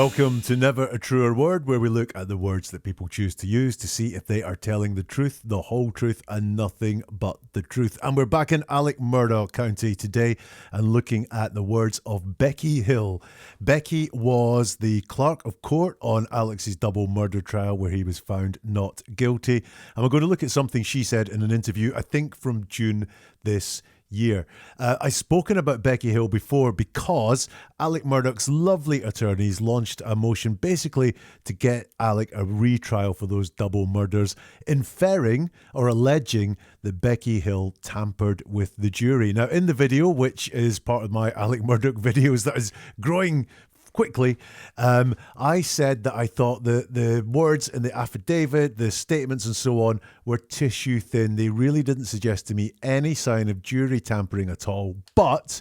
Welcome to Never a Truer Word, where we look at the words that people choose to use to see if they are telling the truth, the whole truth, and nothing but the truth. And we're back in Alex Murdaugh County today and looking at the words of Becky Hill. Becky was the clerk of court on Alex's double murder trial where he was found not guilty. And we're going to look at something she said in an interview, I think from June this year. I've spoken about Becky Hill before because Alex Murdaugh's lovely attorneys launched a motion basically to get Alex a retrial for those double murders, inferring or alleging that Becky Hill tampered with the jury. Now, in the video, which is part of my Alex Murdaugh videos that is growing quickly, I said that I thought the words in the affidavit, the statements and so on were tissue thin. They really didn't suggest to me any sign of jury tampering at all. But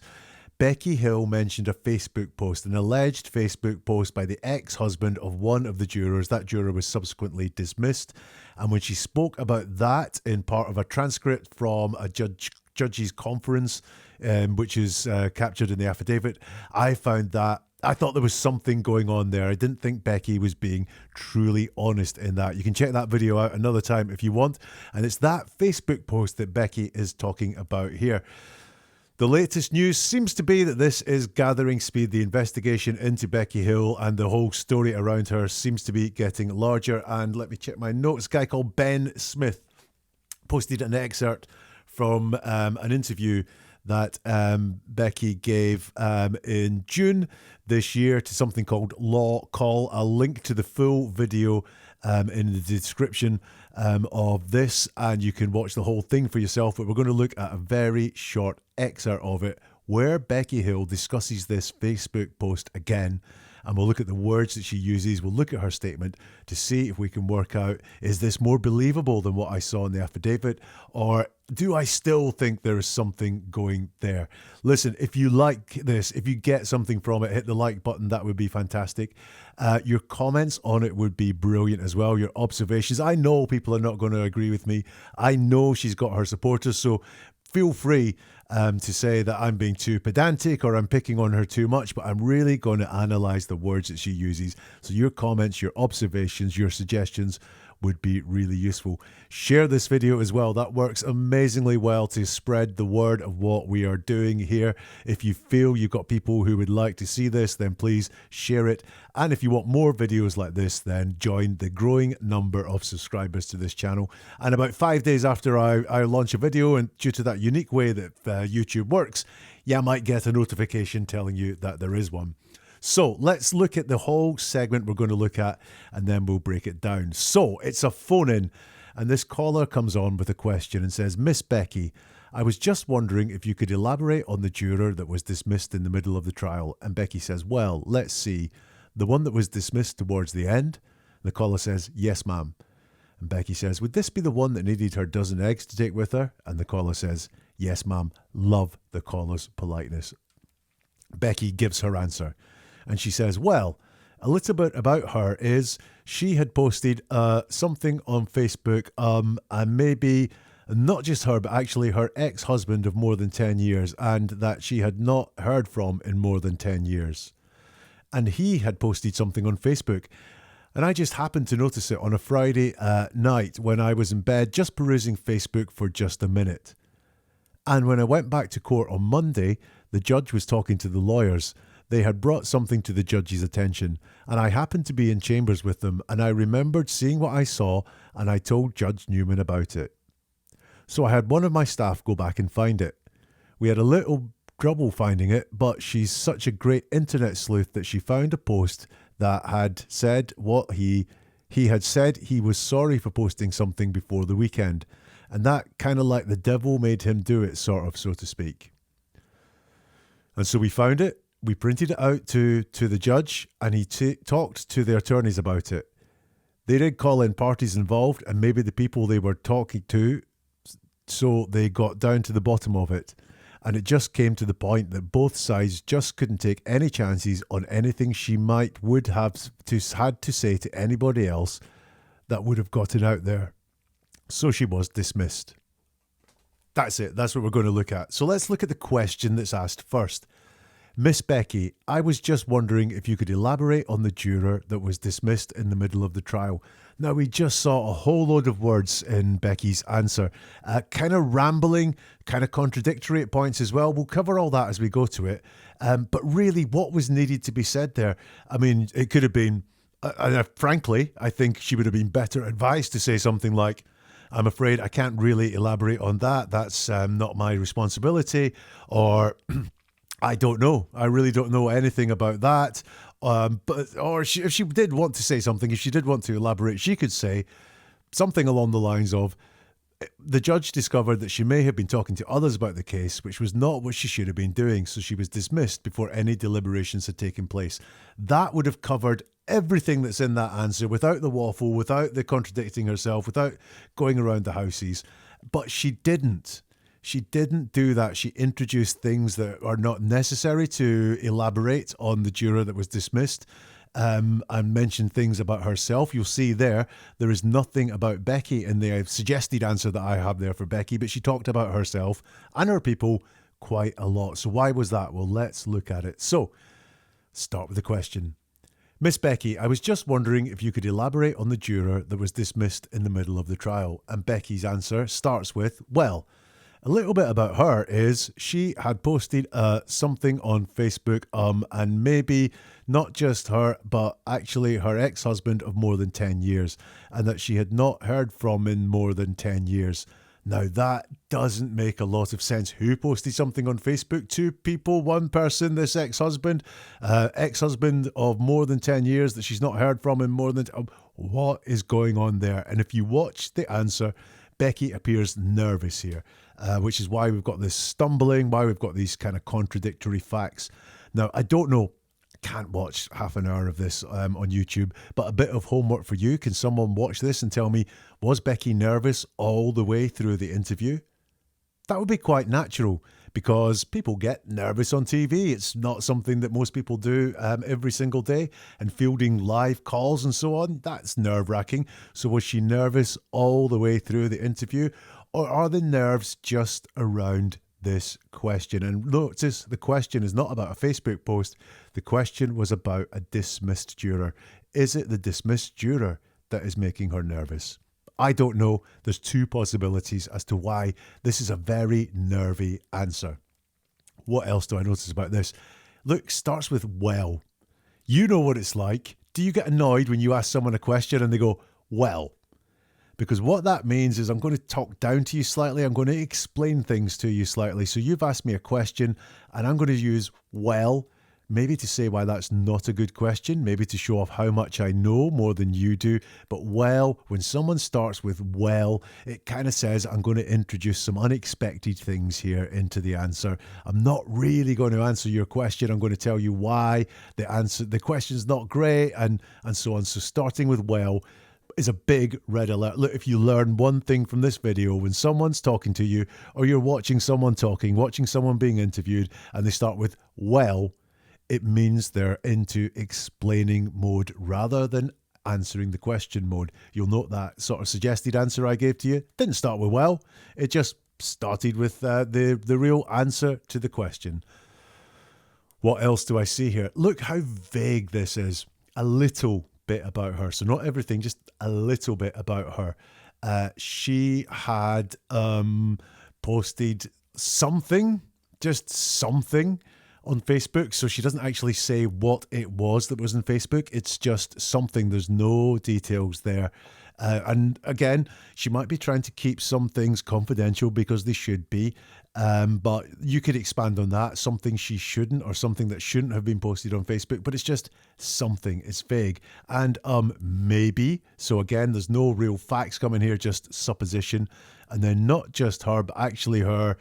Becky Hill mentioned a Facebook post, an alleged Facebook post by the ex-husband of one of the jurors. That juror was subsequently dismissed. And when she spoke about that in part of a transcript from a judge's conference, which is captured in the affidavit, I thought there was something going on there. I didn't think Becky was being truly honest in that. You can check that video out another time if you want. And it's that Facebook post that Becky is talking about here. The latest news seems to be that this is gathering speed. The investigation into Becky Hill and the whole story around her seems to be getting larger. And let me check my notes. A guy called Ben Smith posted an excerpt from an interview that Becky gave in June this year to something called Law Call. I'll link to the full video in the description of this, and you can watch the whole thing for yourself. But we're going to look at a very short excerpt of it where Becky Hill discusses this Facebook post again. And we'll look at the words that she uses. We'll look at her statement to see if we can work out, is this more believable than what I saw in the affidavit? Or do I still think there is something going there? Listen, if you like this, if you get something from it, hit the like button. That would be fantastic. Your comments on it would be brilliant as well. Your observations. I know people are not going to agree with me. I know she's got her supporters. So feel free to say that I'm being too pedantic or I'm picking on her too much, but I'm really going to analyze the words that she uses. So your comments, your observations, your suggestions would be really useful. Share this video as well. That works amazingly well to spread the word of what we are doing here. If you feel you've got people who would like to see this, then please share it. And if you want more videos like this, then join the growing number of subscribers to this channel. And about 5 days after I launch a video, and due to that unique way that YouTube works, you might get a notification telling you that there is one. So let's look at the whole segment we're going to look at, and then we'll break it down. So it's a phone-in, and this caller comes on with a question and says, Miss Becky, I was just wondering if you could elaborate on the juror that was dismissed in the middle of the trial. And Becky says, well, let's see. The one that was dismissed towards the end? The caller says, yes, ma'am. And Becky says, would this be the one that needed her dozen eggs to take with her? And the caller says, yes, ma'am. Love the caller's politeness. Becky gives her answer. And she says, well, a little bit about her is she had posted something on Facebook, and maybe not just her, but actually her ex-husband of more than 10 years, and that she had not heard from in more than 10 years. And he had posted something on Facebook. And I just happened to notice it on a Friday night when I was in bed, just perusing Facebook for just a minute. And when I went back to court on Monday, the judge was talking to the lawyers. They had brought something to the judge's attention, and I happened to be in chambers with them, and I remembered seeing what I saw, and I told Judge Newman about it. So I had one of my staff go back and find it. We had a little trouble finding it, but she's such a great internet sleuth that she found a post that had said what he had said he was sorry for posting something before the weekend, and that kind of like the devil made him do it, sort of, so to speak. And so we found it. We printed it out to the judge, and he talked to the attorneys about it. They did call in parties involved and maybe the people they were talking to, so they got down to the bottom of it. And it just came to the point that both sides just couldn't take any chances on anything she would have had to say to anybody else that would have gotten out there. So she was dismissed. That's it. That's what we're going to look at. So let's look at the question that's asked first. Miss Becky, I was just wondering if you could elaborate on the juror that was dismissed in the middle of the trial. Now, we just saw a whole load of words in Becky's answer, kind of rambling, kind of contradictory at points as well. We'll cover all that as we go to it. But really, what was needed to be said there? I mean, it could have been, frankly, I think she would have been better advised to say something like, I'm afraid I can't really elaborate on that. That's not my responsibility. Or I don't know. I really don't know anything about that. If she did want to say something, if she did want to elaborate, she could say something along the lines of, the judge discovered that she may have been talking to others about the case, which was not what she should have been doing, so she was dismissed before any deliberations had taken place. That would have covered everything that's in that answer without the waffle, without the contradicting herself, without going around the houses. But she didn't. She didn't do that. She introduced things that are not necessary to elaborate on the juror that was dismissed, and mentioned things about herself. You'll see there is nothing about Becky in the suggested answer that I have there for Becky, but she talked about herself and her people quite a lot. So why was that? Well, let's look at it. So, start with the question. Miss Becky, I was just wondering if you could elaborate on the juror that was dismissed in the middle of the trial. And Becky's answer starts with, well, a little bit about her is she had posted something on Facebook, and maybe not just her, but actually her ex-husband of more than 10 years, and that she had not heard from in more than 10 years. Now, that doesn't make a lot of sense. Who posted something on Facebook? Two people, one person, this ex-husband of more than 10 years that she's not heard from in more than... What is going on there? And if you watch the answer, Becky appears nervous here, which is why we've got this stumbling, why we've got these kind of contradictory facts. Now, I don't know, I can't watch half an hour of this on YouTube, but a bit of homework for you. Can someone watch this and tell me, was Becky nervous all the way through the interview? That would be quite natural because people get nervous on TV. It's not something that most people do every single day. And fielding live calls and so on, that's nerve-wracking. So was she nervous all the way through the interview? Or are the nerves just around this question? And notice the question is not about a Facebook post. The question was about a dismissed juror. Is it the dismissed juror that is making her nervous? I don't know. There's two possibilities as to why this is a very nervy answer. What else do I notice about this? Look, starts with well. You know what it's like. Do you get annoyed when you ask someone a question and they go, well? Because what that means is I'm going to talk down to you slightly. I'm going to explain things to you slightly. So you've asked me a question and I'm going to use well, maybe to say why that's not a good question, maybe to show off how much I know more than you do. But well, when someone starts with well, it kind of says I'm going to introduce some unexpected things here into the answer. I'm not really going to answer your question. I'm going to tell you why the question's not great and so on. So starting with well is a big red alert. Look, if you learn one thing from this video, when someone's talking to you or you're watching someone talking, watching someone being interviewed and they start with well, it means they're into explaining mode rather than answering the question mode. You'll note that sort of suggested answer I gave to you didn't start with well. It just started with the real answer to the question. What else do I see here? Look how vague this is. A little bit about her. So not everything, just a little bit about her. She had posted something, just something on Facebook. So she doesn't actually say what it was that was on Facebook. It's just something. There's no details there. And again, she might be trying to keep some things confidential because they should be. But you could expand on that. Something she shouldn't, or something that shouldn't have been posted on Facebook. But it's just something. It's vague. And maybe. So again, there's no real facts coming here, just supposition. And then not just her, but actually her.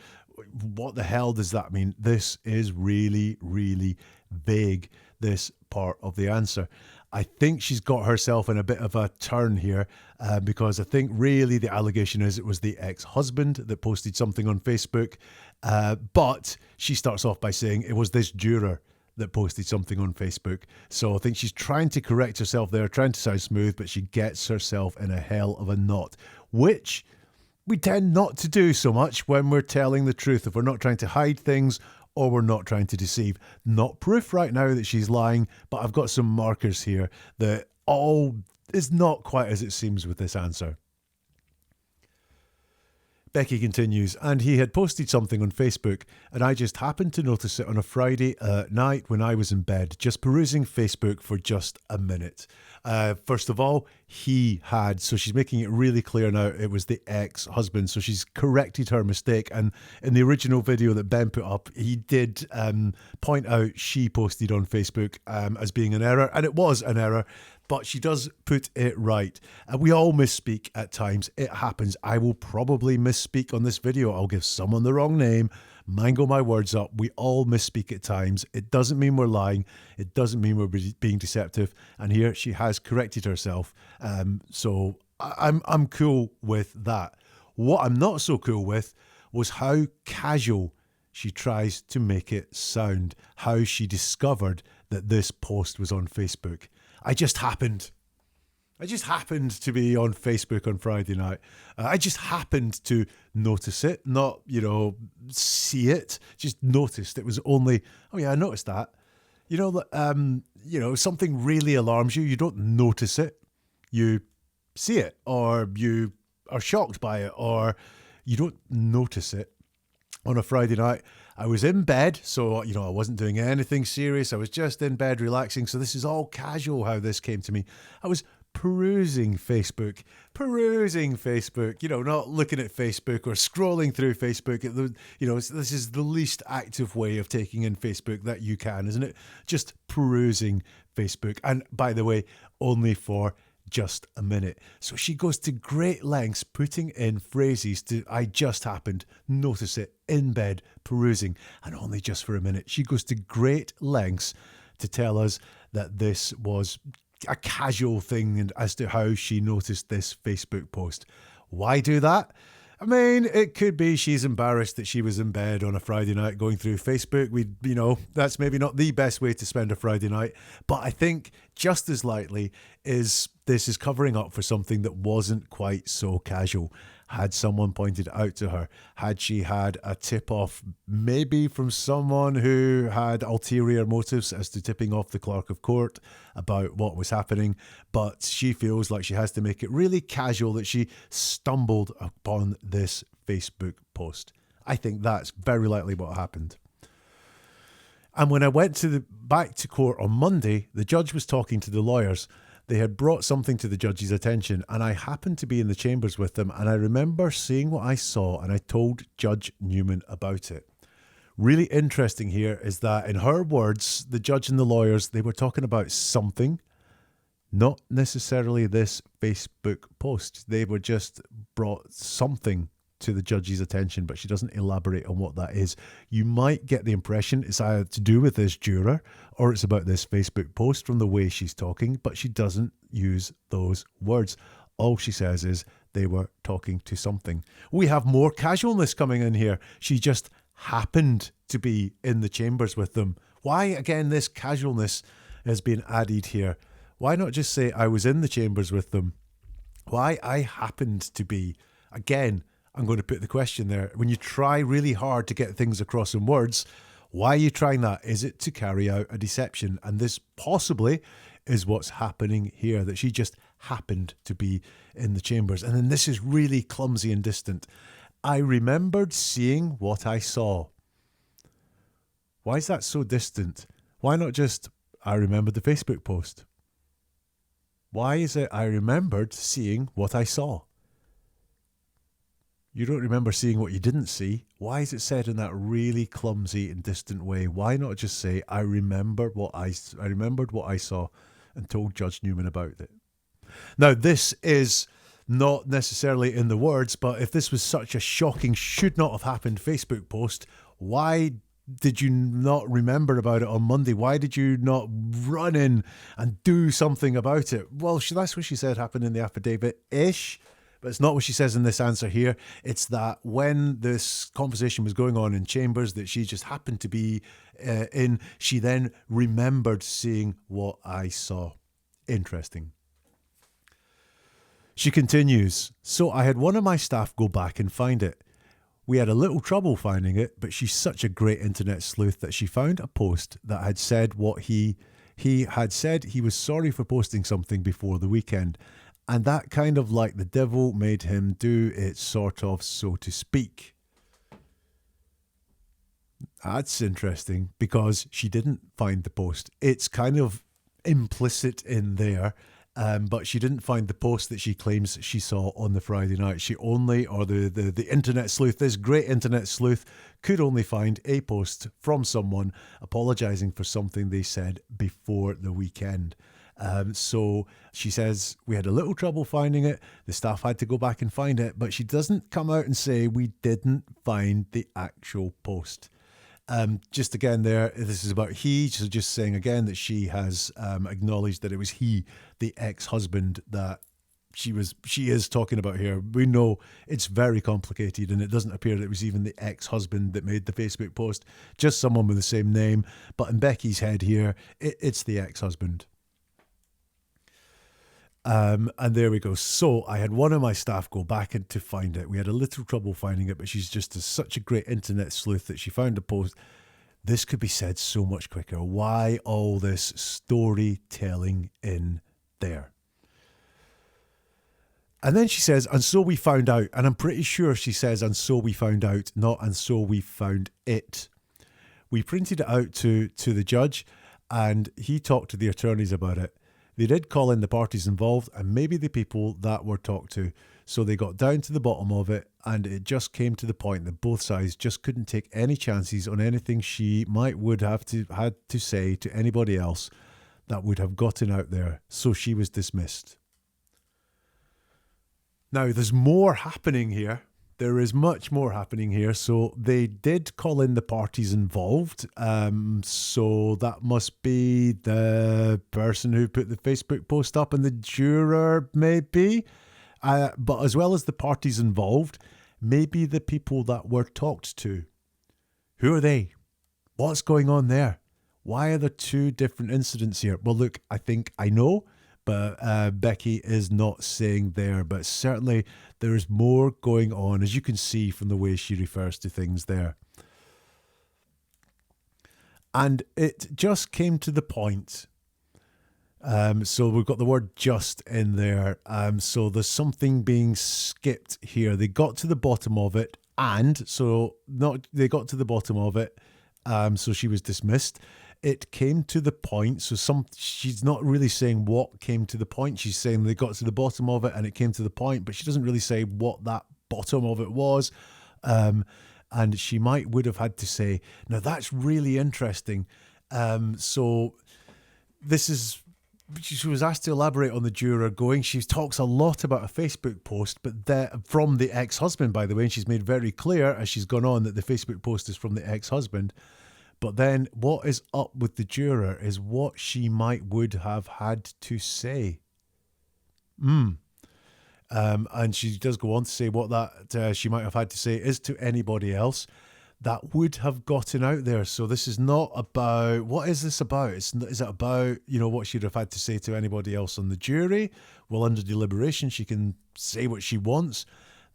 What the hell does that mean? This is really, really vague, this part of the answer. I think she's got herself in a bit of a turn here because I think really the allegation is it was the ex-husband that posted something on Facebook. But she starts off by saying it was this juror that posted something on Facebook. So I think she's trying to correct herself there, trying to sound smooth, but she gets herself in a hell of a knot, which we tend not to do so much when we're telling the truth. If we're not trying to hide things or we're not trying to deceive. Not proof right now that she's lying, but I've got some markers here that all is not quite as it seems with this answer. Becky continues, and he had posted something on Facebook, and I just happened to notice it on a Friday night when I was in bed, just perusing Facebook for just a minute. First of all, he had, so she's making it really clear now, it was the ex-husband, so she's corrected her mistake. And in the original video that Ben put up, he did point out she posted on Facebook as being an error, and it was an error. But she does put it right. We all misspeak at times. It happens. I will probably misspeak on this video. I'll give someone the wrong name, mangle my words up. We all misspeak at times. It doesn't mean we're lying. It doesn't mean we're being deceptive. And here she has corrected herself. So I'm cool with that. What I'm not so cool with was how casual she tries to make it sound. How she discovered that this post was on Facebook. I just happened to be on Facebook on Friday night. I just happened to notice it, not, see it. Just noticed it was only, oh yeah, I noticed that. Something really alarms you. You don't notice it. You see it, or you are shocked by it, or you don't notice it. On a Friday night, I was in bed, so, I wasn't doing anything serious. I was just in bed relaxing. So this is all casual how this came to me. I was perusing Facebook, not looking at Facebook or scrolling through Facebook. This is the least active way of taking in Facebook that you can, isn't it? Just perusing Facebook. And by the way, only for just a minute. So she goes to great lengths putting in phrases to I just happened, notice it, in bed, perusing, and only just for a minute. She goes to great lengths to tell us that this was a casual thing and as to how she noticed this Facebook post. Why do that? I mean, it could be she's embarrassed that she was in bed on a Friday night going through Facebook. That's maybe not the best way to spend a Friday night. But I think just as likely this is covering up for something that wasn't quite so casual. Had someone pointed it out to her? Had she had a tip-off maybe from someone who had ulterior motives as to tipping off the clerk of court about what was happening? But she feels like she has to make it really casual that she stumbled upon this Facebook post. I think that's very likely what happened. And when I went back to court on Monday, the judge was talking to the lawyers. They had brought something to the judge's attention, and I happened to be in the chambers with them, and I remember seeing what I saw, and I told Judge Newman about it. Really interesting here is that, in her words, the judge and the lawyers, they were talking about something, not necessarily this Facebook post. They were just brought something to the judge's attention, but she doesn't elaborate on what that is. You might get the impression it's either to do with this juror or it's about this Facebook post from the way she's talking, but she doesn't use those words. All she says is they were talking to something. We have more casualness coming in here. She just happened to be in the chambers with them. Why, again, this casualness has been added here? Why not just say I was in the chambers with them? Why I happened to be? Again, I'm going to put the question there. When you try really hard to get things across in words, why are you trying that? Is it to carry out a deception? And this possibly is what's happening here, that she just happened to be in the chambers. And then this is really clumsy and distant. I remembered seeing what I saw. Why is that so distant? Why not just, I remembered the Facebook post? Why is it I remembered seeing what I saw? You don't remember seeing what you didn't see. Why is it said in that really clumsy and distant way? Why not just say, I remembered what I saw and told Judge Newman about it? Now, this is not necessarily in the words, but if this was such a shocking, should not have happened Facebook post, why did you not remember about it on Monday? Why did you not run in and do something about it? Well, that's what she said happened in the affidavit-ish. But it's not what she says in this answer here. It's that when this conversation was going on in chambers that she just happened to be in, she then remembered seeing what I saw. Interesting. She continues, so I had one of my staff go back and find it. We had a little trouble finding it, but she's such a great internet sleuth that she found a post that had said what he had said. He was sorry for posting something before the weekend. And that kind of like the devil made him do it, sort of, so to speak. That's interesting because she didn't find the post. It's kind of implicit in there, but she didn't find the post that she claims she saw on the Friday night. She only, or the internet sleuth, this great internet sleuth, could only find a post from someone apologising for something they said before the weekend. So she says, we had a little trouble finding it. The staff had to go back and find it, but she doesn't come out and say we didn't find the actual post. Just again there, this is about he, so just saying again that she has acknowledged that it was he, the ex-husband, that she is talking about here. We know it's very complicated, and it doesn't appear that it was even the ex-husband that made the Facebook post, just someone with the same name. But in Becky's head here, it's the ex-husband. And there we go. So I had one of my staff go back and to find it. We had a little trouble finding it, but she's just such a great internet sleuth that she found a post. This could be said so much quicker. Why all this storytelling in there? And then she says, and so we found out. And I'm pretty sure she says, and so we found out, not and so we found it. We printed it out to the judge, and he talked to the attorneys about it. They did call in the parties involved and maybe the people that were talked to. So they got down to the bottom of it, and it just came to the point that both sides just couldn't take any chances on anything she would have had to say to anybody else that would have gotten out there. So she was dismissed. Now, there's more happening here. There is much more happening here. So they did call in the parties involved. So that must be the person who put the Facebook post up and the juror, maybe. But as well as the parties involved, maybe the people that were talked to. Who are they? What's going on there? Why are there two different incidents here? Well, look, I think I know. But Becky is not saying there, but certainly there is more going on, as you can see from the way she refers to things there. And it just came to the point. So we've got the word just in there. So there's something being skipped here. They got to the bottom of it, and so they got to the bottom of it. So she was dismissed. It came to the point, so she's not really saying what came to the point. She's saying they got to the bottom of it and it came to the point, but she doesn't really say what that bottom of it was. And she would have had to say, now that's really interesting. So this is, she was asked to elaborate on the juror going. She talks a lot about a Facebook post, but from the ex-husband, by the way, and she's made very clear as she's gone on that the Facebook post is from the ex-husband. But then what is up with the juror is what she would have had to say. And she does go on to say what that she might have had to say is to anybody else that would have gotten out there. So this is not about, what is this about? Is it about, what she'd have had to say to anybody else on the jury? Well, under deliberation, she can say what she wants.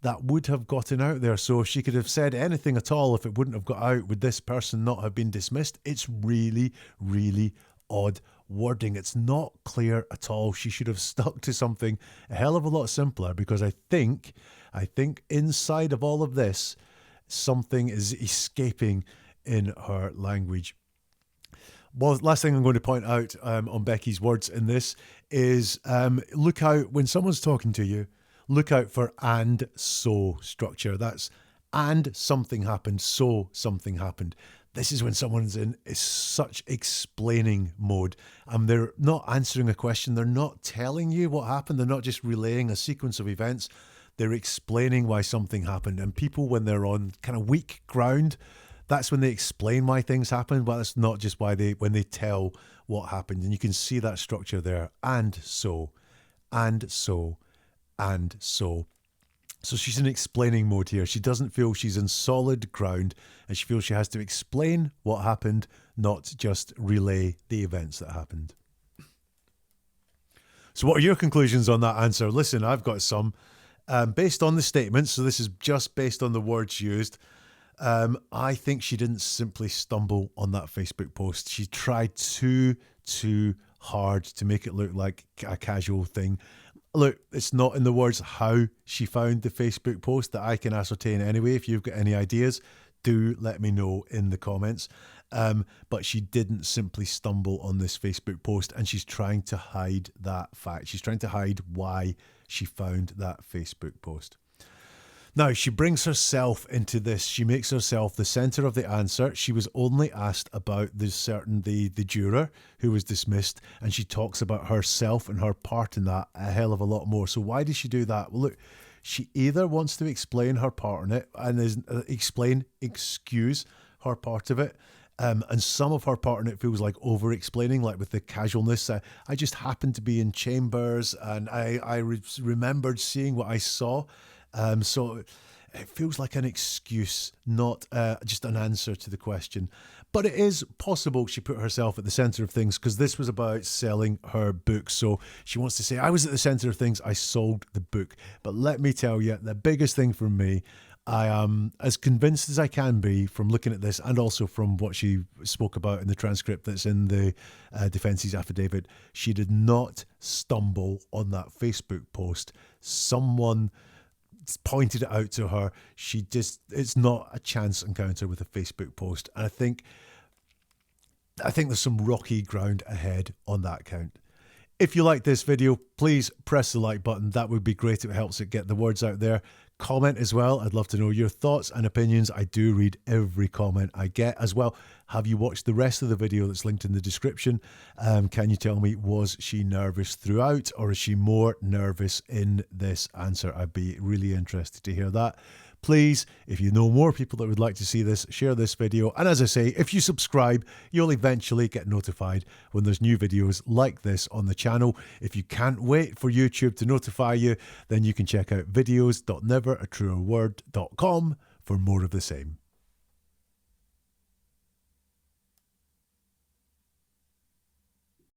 That would have gotten out there. So if she could have said anything at all, if it wouldn't have got out, would this person not have been dismissed? It's really, really odd wording. It's not clear at all. She should have stuck to something a hell of a lot simpler, because I think inside of all of this, something is escaping in her language. Well, last thing I'm going to point out on Becky's words in this is look out when someone's talking to you. Look out for and so structure. That's and something happened, so something happened. This is when someone's in such explaining mode. They're not answering a question. They're not telling you what happened. They're not just relaying a sequence of events. They're explaining why something happened. And people, when they're on kind of weak ground, that's when they explain why things happened. But that's not just when they tell what happened. And you can see that structure there. And so, and so. And so she's in explaining mode here. She doesn't feel she's in solid ground, and she feels she has to explain what happened, not just relay the events that happened. So what are your conclusions on that answer? Listen, I've got some. based on the statement, so this is just based on the words used, I think she didn't simply stumble on that Facebook post. She tried too hard to make it look like a casual thing. Look, it's not in the words how she found the Facebook post that I can ascertain anyway. If you've got any ideas, do let me know in the comments. But she didn't simply stumble on this Facebook post, and she's trying to hide that fact. She's trying to hide why she found that Facebook post. Now, she brings herself into this. She makes herself the centre of the answer. She was only asked about the juror who was dismissed, and she talks about herself and her part in that a hell of a lot more. So why does she do that? Well, look, she either wants to explain her part in it and excuse her part of it. And some of her part in it feels like over-explaining, like with the casualness. I just happened to be in chambers and I remembered seeing what I saw. So it feels like an excuse, not just an answer to the question. But it is possible she put herself at the centre of things, because this was about selling her book. So she wants to say, I was at the centre of things, I sold the book. But let me tell you, the biggest thing for me, I am as convinced as I can be from looking at this, and also from what she spoke about in the transcript that's in the defence's affidavit. She did not stumble on that Facebook post. Someone pointed it out to her. It's not a chance encounter with a Facebook post. And I think there's some rocky ground ahead on that count. If you like this video, please press the like button. That would be great. It helps it get the words out there. Comment as well. I'd love to know your thoughts and opinions. I do read every comment I get as well. Have you watched the rest of the video that's linked in the description? Can you tell me, was she nervous throughout, or is she more nervous in this answer? I'd be really interested to hear that. Please, if you know more people that would like to see this, share this video. And as I say, if you subscribe, you'll eventually get notified when there's new videos like this on the channel. If you can't wait for YouTube to notify you, then you can check out videos.neveratruerword.com for more of the same.